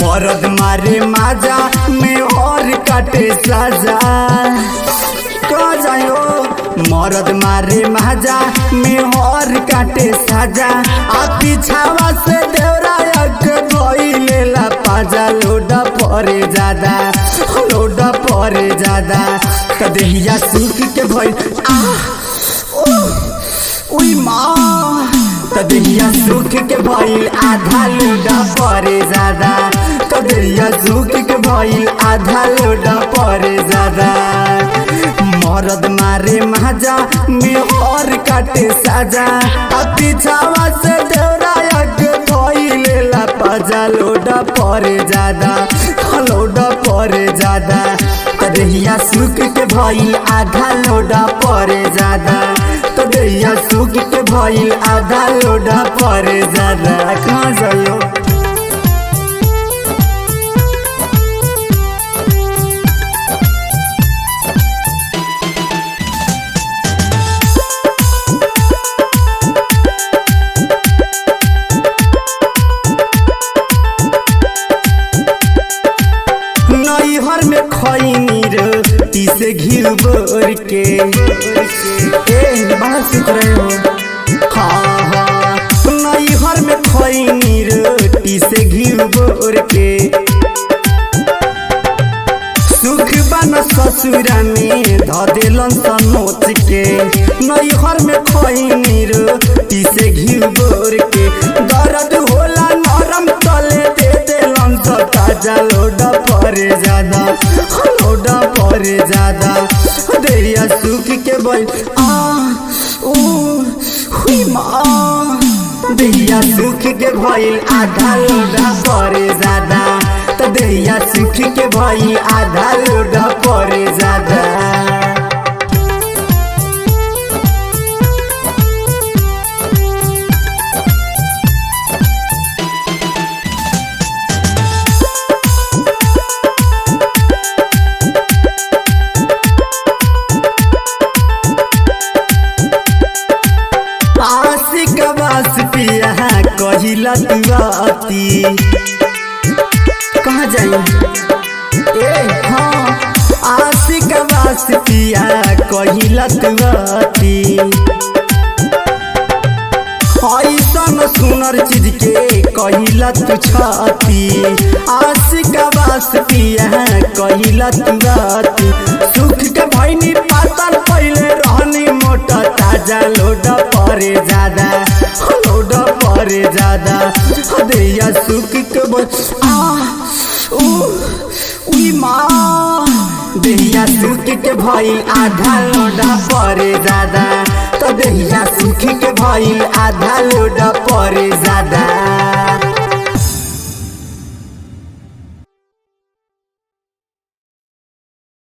मरद मारे माजा में और काटे साजा कह जायो। मरद मारे माजा में और काटे साजा आ पीछावा से देवरा गई लेला पाजा लोडा परे ज्यादा लोडा परे ज्यादा कदेहिया सूख के भइल उई माँ कदेहिया सूख के भइल आधा लोडा परे ज्यादा कदेहिया सूख के भइल आधा लोडा परे ज्यादा। मरद मारे माजा में और काटे साजा आ पीछावा से देवरा लेला पाजा लोडा परे ज्यादा लोडा परे ज्यादा कदेहिया सूख के भइल आधा लोडा परे ज्यादा कदेहिया सूख के भइल आधा लोडा परे ज्यादा। कहाँ जायो नैहर में खैनी रोटी से घी बोर के बाहर सुत रहे हो। हाँ नैहर में खैनी रोटी से घी बोर के सुख बन ससुरा में ध देलन सनोच के नैहर में खैनी रोटी से घी बोर के दर्द होला नरम तले दे देलन ताजा लोडा परे ज्यादा लोडा परे ज्यादा देहिया सूख के भइल हुई माँ देहिया सूख के भइल आधा लोडा परे ज्यादा तो देहिया सूख के भइल आधा लोडा परे ज्यादा। पिया कहिला तुआती कहाँ जाई हाँ आशिक बास पिया कहिला तुआती ऐसन सुनर चीज के कहिला तू छाती आशिक बास पिया कहिला तुआती सुख के भइनी पातल पहिले रहनी मोटा ताजा लोडा परे ज्यादा लोडा परे ज्यादा देहिया सूख के उई माँ देहिया सूख के भइल आधा लोडा परे ज्यादा तो देहिया सूख के भइल आधा लोडा परे ज्यादा।